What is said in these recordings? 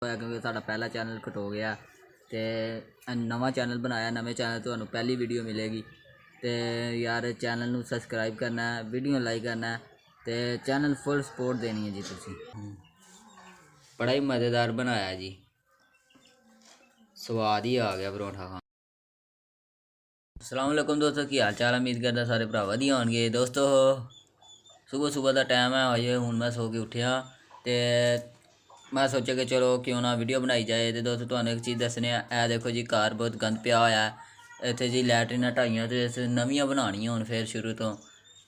ਹੋਇਆ क्योंकि साडा पहला चैनल कट हो गया तो नवा चैनल बनाया। नवे चैनल तो पहली वीडियो मिलेगी तो यार चैनल नू सबसक्राइब करना है, वीडियो लाइक करना है तो चैनल फुल सपोर्ट देनी है जी। तुसी बड़ा ही मज़ेदार बनाया जी, स्वाद ही आ गया परौंठा खान। अस्सलाम वालेकुम दोस्तों, की हाल चाल? उम्मीद करदा सारे भरा वधिया होणगे। दोस्तों सुबह सुबह का टाइम है, अजे हूँ मैं सो के उठिया तो मैं सोचा कि चलो क्यों ना वीडियो बनाई जाए। तो दोस्तों तुहानू एक चीज़ दसने आ, देखो जी घर बहुत गंद पिया होया है इत्थे जी। लैटरिन ढाइयां तो नवियां बनानियां हुण फिर शुरू तो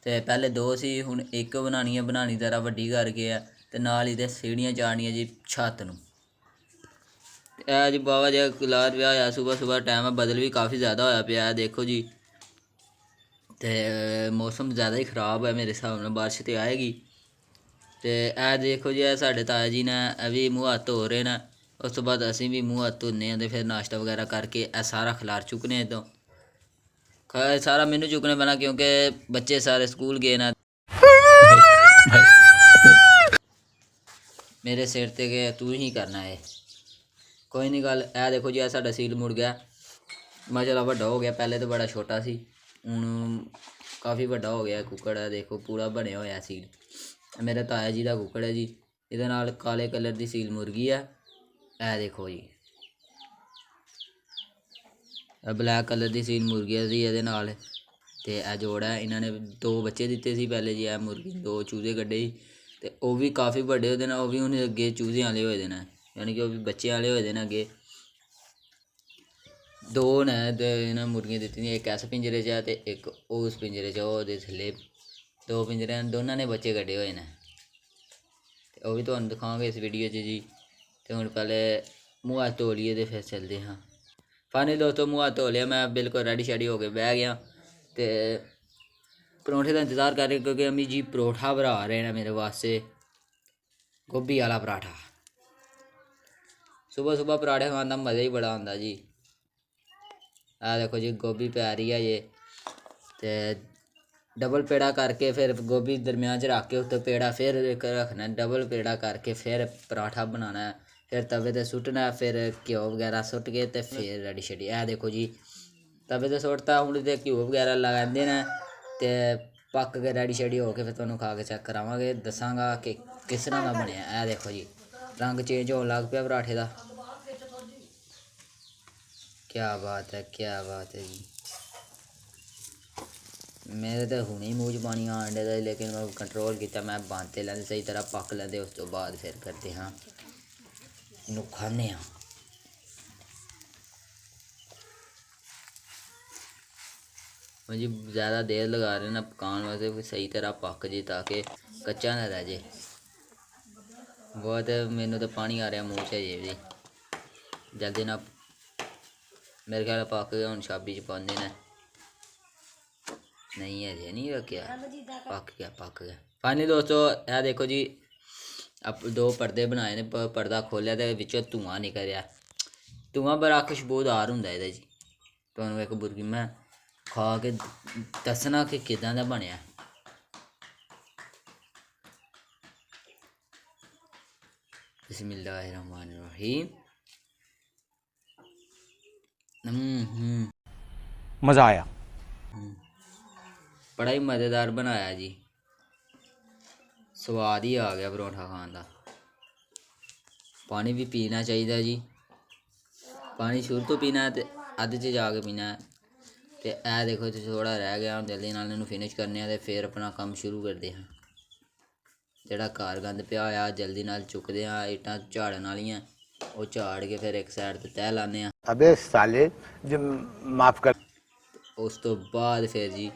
पहले दो सी, हुण एक बनानी है। बनानी जरा वड्डी करके है तो नाल ही सीढ़ियां चाढ़नियां जी छत्त नूं। जी बाबा जी कलार पिया होया, सुबह सुबह टाइम है, बदल भी काफ़ी ज़्यादा होया पिया है देखो जी। तो मौसम ज़्यादा ही ख़राब है मेरे हिसाब नाल, बारिश तो आएगी। तो ए देखो जी साढ़े ताया जी ने भी मूँह हत्थ धो रहे हैं। उस तो बाद असीं भी मूँह हत्थ धोने तो फिर नाश्ता वगैरह करके सारा खलार चुकने तो सारा मैनू चुकने पैना क्योंकि बच्चे सारे स्कूल गए ना। मेरे सिर ते के तू ही करना है, कोई नहीं गल। ए देखो जी साडा सील मुड़ गया, मैं चला बड़ा हो गया। पहले तो बड़ा छोटा सी, हूँ काफ़ी बड़ा हो गया कुकड़ है। देखो पूरा बनया होया सील, मेरे ताया जी का कुकड़ है जी। ये नाल काले कलर की सील मुर्गी है। ए देखो जी ब्लैक कलर की सील मुर्गी है जी। ये नाल ते ए जोड़ा है, इन्होंने दो बच्चे दिते सी पहले जी। मुर्गी दो चूजे कड्ढे ही ते वह भी काफ़ी बड़े होते हैं। वह भी हूँ अगे चूजे वाले होए हैं, यानी कि वह भी बच्चे वाले होए हैं अगे। दो ने ते इन्हें मुर्गियां दित्ती दियां, एक इस पिंजरे च है ते एक उस पिंजरे च। ओह्दे थल्ले दो पिंजरे हैं, दोनों ने बच्चे कड्ढे हुए हैं। तो वह भी तुहानू दिखावांगे इस वीडियो च जी। तो हूँ पहले मूँह हत्थ धो लिए तो फिर चलते हाँ। फाइनली दोस्तों मूँह हत्थ धो लिया, मैं बिल्कुल रेडी शेडी हो के बह गया तो परौंठे का इंतज़ार कर रहे क्योंकि अम्मी जी परोठा बना रहे हैं मेरे वास्ते, गोभी वाला पराठा। सुबह सुबह पराठे खाने का मज़ा ही बड़ा आंदा जी। आ देखो जी गोभी पै रही है ये, तो डबल पेड़ा करके फिर गोभी दरम्यान च रख के उत्ते पेड़ा फिर एक रखना, डबल पेड़ा करके फिर पराठा बनाना है। फिर तवे ते सुट्टना है, फिर घ्यो वगैरह सुट्ट के तो फिर रेडी शेडी। ए देखो जी तवे ते सुट्टता, हूँ तो घ्यो वगैरह लगाते हैं तो पक के रेडी शेडी हो के फिर तुहानू खा के चेक करावांगे, दसांगा कि किस तरह का बनया। ए देखो जी रंग चेंज होने लग पिया पराठे का। क्या बात है, क्या बात है जी। मेरे तो हुणे ही मूँह च पानी आन डे, लेकिन मैं कंट्रोल किया, मैं बंद लैंदे सही तरह पक लैंदे, उस तो बाद फिर करते हाँ इनू खाने हाँ। मुझे ज़्यादा देर लगा रहे ना पकाने वास्ते, सही तरह पक जे ताकि कच्चा ना रह जाए। बहुत मैनू तो पानी आ रहा मूँह च अजे भी। जल्दी ना मेरे ख्याल पक गया, हूँ छाबी च पाते हैं। नहीं अजे नहीं रखा, पक गया पक गया। फाइनली दोस्तों यह देखो जी अब दो पर्दे बनाए ने, पर्दा खोलिया तो विचों धुआं निकल रहा। धुआं बड़ा खुशबूदार होंदा है जी। तुहानू एक बुर्गी मैं खा के दसना कि किदां दा बनया। बिस्मिल्लाहिर्रहमानिर्रहीम। मज़ा आया। बड़ा ही मज़ेदार बनाया जी, स्वाद ही आ गया परौंठा खान का। पानी भी पीना चाहिए जी, पानी शुरू तो पीना है तो अद्ध च जाके पीना है। तो यह देखो तो थोड़ा रह गया, हम जल्दी नाल इनू फिनिश करने तो फिर अपना काम शुरू करते हैं। जोड़ा घर गंद पिया होया जल्दी नाल चुकते हैं, इट्टां झाड़न वालियां वो झाड़ के फिर एक साइड ते तह लाने। अबे साले जो माफ कर। उस तो बाद फिर जी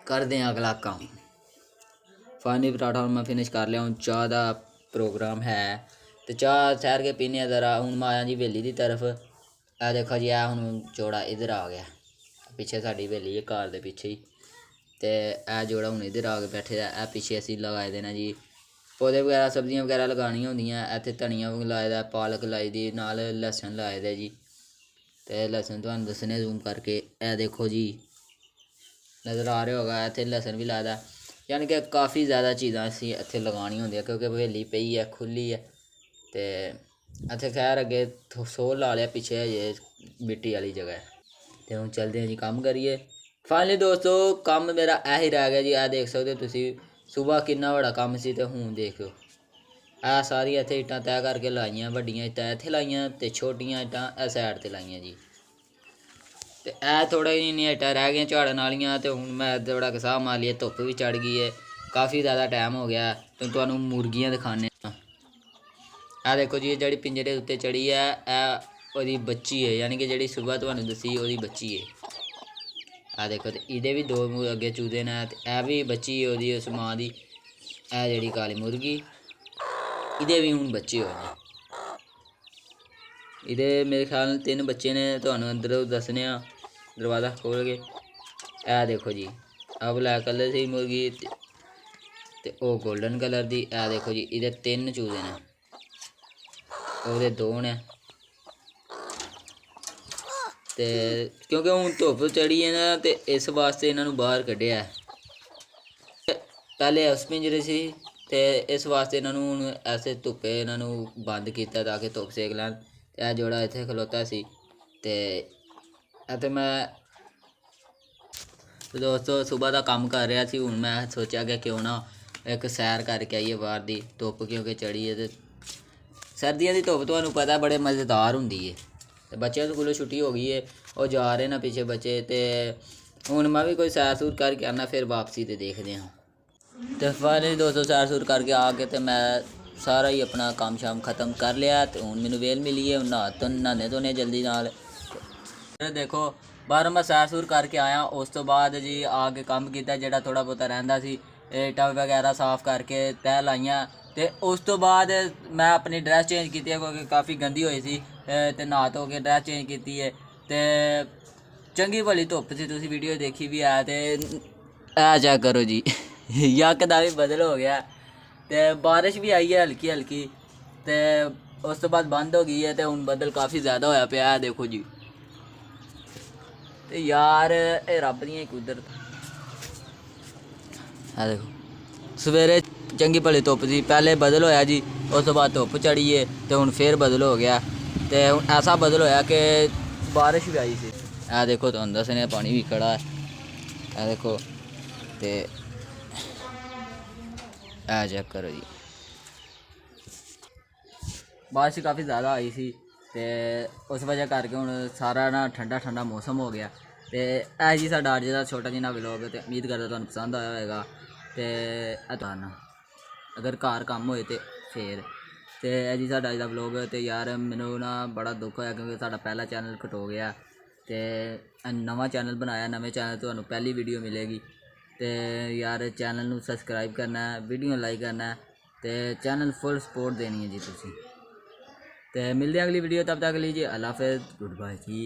करते हैं अगला काम। फाइनली पराठा मैं फिनिश कर लिया। हूँ चाह का प्रोग्राम है तो चाह ठहर के पीने ज़रा। हूँ मैं आया जी हवेली की तरफ। आ देखो जी हूँ जोड़ा इधर आ गया, पिछे साड़ी हवेली है घर के पिछे ही। तो यह जोड़ा हूँ इधर आ के बैठे दा। पिछे असी लगाए देना जी पौधे वगैरह, सब्जियां वगैरह लगानियां होंदियां। इत्थे धनिया भी लाए दा, पालक लाई दी, नाल लहसन लाए दे जी। तो लहसन तुहानू दस्सने जूम करके, ए देखो जी नज़र आ रहा होगा इत्थे लहसन भी लाए दा। यानी कि काफ़ी ज़्यादा चीज़ां असीं इत्थे लगानियां होंदियां क्योंकि हवेली पई है खुली है ਤੇ ਇੱਥੇ ਖੈਰ ਅੱਗੇ ਸੋਲ ਲਾ ਲਿਆ, ਪਿੱਛੇ ਹਜੇ ਮਿੱਟੀ ਵਾਲੀ ਜਗ੍ਹਾ ਹੈ। ਤੇ ਹੁਣ ਚੱਲਦੇ ਹਾਂ ਜੀ ਕੰਮ ਕਰੀਏ। ਫਾਈਨਲੀ ਦੋਸਤੋ ਕੰਮ ਮੇਰਾ ਇਹੀ ਰਹਿ ਗਿਆ ਜੀ। ਇਹ ਦੇਖ ਸਕਦੇ ਹੋ ਤੁਸੀਂ ਸੁਬਾਹ ਕਿੰਨਾ ਵੱਡਾ ਕੰਮ ਸੀ ਤੇ ਹੁਣ ਦੇਖੋ ਇਹ ਸਾਰੀਆਂ ਇੱਥੇ ਇੱਟਾਂ ਤੈਅ ਕਰਕੇ ਲਾਈਆਂ, ਵੱਡੀਆਂ ਇੱਟਾਂ ਇੱਥੇ ਲਾਈਆਂ ਤੇ ਛੋਟੀਆਂ ਇੱਟਾਂ ਇਹ ਸਾਈਡ ਤੇ ਲਾਈਆਂ ਜੀ। ਤੇ ਇਹ ਥੋੜ੍ਹਾ ਜਿਹੀਆਂ ਇੱਟਾਂ ਰਹਿ ਗਈਆਂ ਝਾੜਨ ਵਾਲੀਆਂ। ਤੇ ਹੁਣ ਮੈਂ ਥੋੜਾ ਕਿਸਾਬ ਮਾਰ ਲਈਏ, ਧੁੱਪ ਵੀ ਚੜ ਗਈ ਹੈ, ਕਾफ़ी ज़्यादा टाइम हो गया। तो ਤੁਹਾਨੂੰ ਮੁਰਗੀਆਂ ਦਿਖਾਣੇ ਆ। ਇਹ ਦੇਖੋ ਜੀ ਜਿਹੜੀ ਪਿੰਜਰੇ ਉੱਤੇ ਚੜੀ ਹੈ ਇਹ ਉਹਦੀ ਬੱਚੀ ਹੈ, ਯਾਨੀ ਕਿ ਜਿਹੜੀ ਸੁਬਾਹ ਤੁਹਾਨੂੰ ਦੱਸੀ ਉਹਦੀ ਬੱਚੀ ਹੈ। ਆ ਦੇਖੋ ਤੇ ਇਹਦੇ ਵੀ ਦੋ ਅੱਗੇ ਚੂਦੇ ਨੇ ਤੇ ਇਹ ਵੀ ਬੱਚੀ ਉਹਦੀ ਉਸ ਮਾਂ ਦੀ। ਇਹ ਜਿਹੜੀ ਕਾਲੀ ਮੁਰਗੀ ਇਹਦੇ ਵੀ ਹੁਣ ਬੱਚੇ ਹੋਏ ਨੇ। ਇਹਦੇ ਮੇਰੇ ਖਿਆਲ ਨਾਲ 3 ਬੱਚੇ ਨੇ, ਤੁਹਾਨੂੰ ਅੰਦਰੋਂ ਦੱਸਣੇ ਆ ਦਰਵਾਜ਼ਾ ਖੋਲ ਕੇ। ਇਹ ਦੇਖੋ ਜੀ ਆਹ ਬਲੈਕ ਕਲਰ ਦੀ ਮੁਰਗੀ ਤੇ ਉਹ ਗੋਲਡਨ ਕਲਰ ਦੀ। ਇਹ ਦੇਖੋ ਜੀ ਇਹਦੇ 3 ਚੂਜ਼ੇ ਨੇ, ਉਹਦੇ 2 ਨੇ। ਤੇ ਕਿਉਂਕਿ ਹੁਣ ਧੁੱਪ ਚੜੀ ਹੈ ਨਾ ਤੇ ਇਸ ਵਾਸਤੇ ਇਹਨਾਂ ਨੂੰ ਬਾਹਰ ਕੱਢਿਆ। ਪਹਿਲੇ ਉਸ ਪਿੰਜਰੇ ਸੀ ਤੇ ਇਸ ਵਾਸਤੇ ਇਹਨਾਂ ਨੂੰ ਹੁਣ ਐਸੇ ਧੁੱਪੇ ਇਹਨਾਂ ਨੂੰ ਬੰਦ ਕੀਤਾ ਤਾਂ ਕਿ ਧੁੱਪ ਸੇਕ ਲੈਣ। ਤੇ ਇਹ ਜੋੜਾ ਇੱਥੇ ਖਲੋਤਾ ਸੀ ਤੇ ਮੈਂ ਦੋਸਤੋ ਸੁਬਾਹ ਦਾ ਕੰਮ ਕਰ ਰਿਹਾ ਸੀ। ਹੁਣ ਮੈਂ ਸੋਚਿਆ ਕਿ ਕਿਉਂ ਨਾ ਇੱਕ ਸੈਰ ਕਰਕੇ ਆਈਏ ਬਾਹਰ ਦੀ। ਧੁੱਪ ਕਿਉਂਕਿ ਚੜੀ ਹੈ ਤੇ ਸਰਦੀਆਂ ਦੀ ਧੁੱਪ ਤੁਹਾਨੂੰ ਪਤਾ ਬੜੇ ਮਜ਼ੇਦਾਰ ਹੁੰਦੀ ਹੈ। ਤੇ ਬੱਚਿਆਂ ਸਕੂਲੋਂ ਛੁੱਟੀ ਹੋ ਗਈ ਹੈ, ਉਹ ਜਾ ਰਹੇ ਨੇ ਪਿੱਛੇ ਬੱਚੇ। ਤੇ ਹੁਣ ਮੈਂ ਵੀ ਕੋਈ ਸੈਰ ਸੂਰ ਕਰਕੇ ਆਉਣਾ, ਫਿਰ ਵਾਪਸੀ ਤੇ ਦੇਖਦੇ ਹਾਂ। ਤੇ ਫਾਈਨਲੀ ਦੋਸਤੋ ਸੈਰ ਸੂਰ ਕਰਕੇ ਆ ਕੇ ਤੇ ਮੈਂ ਸਾਰਾ ਹੀ ਆਪਣਾ ਕੰਮ ਸ਼ਾਮ ख़त्म ਕਰ ਲਿਆ। ਤੇ ਹੁਣ ਮੈਨੂੰ ਵੇਲ ਮਿਲੀ ਹੈ, ਨਹਾਣੇ ਧੋਣੇ ਜਲਦੀ ਨਾਲ। ਦੇਖੋ ਬਾਹਰ ਮੈਂ ਸੈਰ ਸੂਰ ਕਰਕੇ ਆਇਆ, ਉਸ ਤੋਂ ਬਾਅਦ ਜੀ ਆ ਕੇ ਕੰਮ ਕੀਤਾ ਜਿਹੜਾ ਥੋੜ੍ਹਾ ਬਹੁਤਾ ਰਹਿੰਦਾ ਸੀ। ਇੱਟਾਂ ਵਗੈਰਾ ਸਾਫ਼ ਕਰਕੇ ਤਹਿ ਲਾਈਆਂ। ਤੇ ਉਸ ਤੋਂ ਬਾਅਦ ਮੈਂ ਆਪਣੀ ਡਰੈਸ ਚੇਂਜ ਕੀਤੀ ਹੈ ਕਿਉਂਕਿ ਕਾफ़ੀ ਗੰਦੀ ਹੋਈ ਸੀ। ਤੇ ਨਹਾ ਧੋ ਕੇ ਡਰੈਸ ਚੇਂਜ ਕੀਤੀ ਹੈ ਤੇ ਚੰਗੀ ਭਲੀ ਧੁੱਪ ਸੀ, ਤੁਸੀਂ ਵੀਡੀਓ ਦੇਖੀ ਵੀ ਹੈ। ਤੇ ਇਹ ਚੈੱਕ ਕਰੋ ਜੀ ਯੱਕ ਦਾ ਵੀ ਬਦਲ ਹੋ ਗਿਆ ਤੇ ਬਾਰਿਸ਼ ਵੀ ਆਈ ਹੈ ਹਲਕੀ ਹਲਕੀ। ਤੇ ਉਸ ਤੋਂ ਬਾਅਦ ਬੰਦ ਹੋ ਗਈ ਹੈ ਤੇ ਹੁਣ ਬੱਦਲ ਕਾफ़ੀ ज़्यादा ਹੋਇਆ ਪਿਆ ਹੈ, ਦੇਖੋ ਜੀ। ਤੇ ਯਾਰ ਇਹ ਰੱਬ ਦੀਆਂ ਹੀ ਕੁਦਰਤ। ਆ ਦੇਖੋ ਸਵੇਰੇ ਚੰਗੀ ਭਲੀ ਧੁੱਪ ਸੀ, ਪਹਿਲੇ ਬਦਲ ਹੋਇਆ ਜੀ, ਉਸ ਤੋਂ ਬਾਅਦ ਧੁੱਪ ਚੜੀ ਹੈ ਤੇ ਹੁਣ ਫੇਰ ਬਦਲ ਹੋ ਗਿਆ। ਤੇ ਹੁਣ ਐਸਾ ਬਦਲ ਹੋਇਆ ਕਿ ਬਾਰਿਸ਼ ਵੀ ਆਈ ਸੀ। ਇਹ ਦੇਖੋ ਤੁਹਾਨੂੰ ਦੱਸਣੇ ਪਾਣੀ ਵੀ ਖੜਾ ਹੈ, ਇਹ ਦੇਖੋ। ਤੇ ਇਹ ਚੈੱਕ ਕਰੋ ਜੀ ਬਾਰਿਸ਼ ਕਾफ़ी ज़्यादा आई सी ਤੇ ਉਸ ਵਜ੍ਹਾ ਕਰਕੇ ਹੁਣ ਸਾਰਾ ਨਾ ਠੰਡਾ ਠੰਡਾ ਮੌਸਮ ਹੋ ਗਿਆ। ਤੇ ਇਹ ਜੀ ਸਾਡਾ ਅੱਜ ਦਾ ਛੋਟਾ ਜਿਹਾ ਵਲੋਗ। ਤੇ ਉਮੀਦ ਕਰਦਾ ਤੁਹਾਨੂੰ ਪਸੰਦ ਆਇਆ ਹੋਵੇਗਾ। ਤੇ ਤੁਹਾਨੂੰ ਅਗਰ ਘਰ ਕੰਮ ਹੋਏ ਤੇ ਫੇਰ ਤੇ ਇਹ ਜੀ ਸਾਡਾ ਅੱਜ ਦਾ ਵਲੋਗ। ਤੇ ਯਾਰ ਮੈਨੂੰ ਨਾ ਬੜਾ ਦੁੱਖ ਹੋਇਆ ਕਿਉਂਕਿ ਸਾਡਾ ਪਹਿਲਾ ਚੈਨਲ ਕਟੋ ਗਿਆ। ਤੇ ਨਵਾਂ ਚੈਨਲ ਬਣਾਇਆ, ਨਵੇਂ ਚੈਨਲ ਤੁਹਾਨੂੰ ਪਹਿਲੀ ਵੀਡੀਓ ਮਿਲੇਗੀ। ਤੇ ਯਾਰ ਚੈਨਲ ਨੂੰ ਸਬਸਕ੍ਰਾਈਬ ਕਰਨਾ, ਵੀਡੀਓ ਲਾਈਕ ਕਰਨਾ ਤੇ ਚੈਨਲ फुल सपोर्ट देनी है जी तुसी। तो मिलते हैं अगली वीडियो, तब तक के लिए जी अल्लाह हाफ़िज़, गुड बाय जी।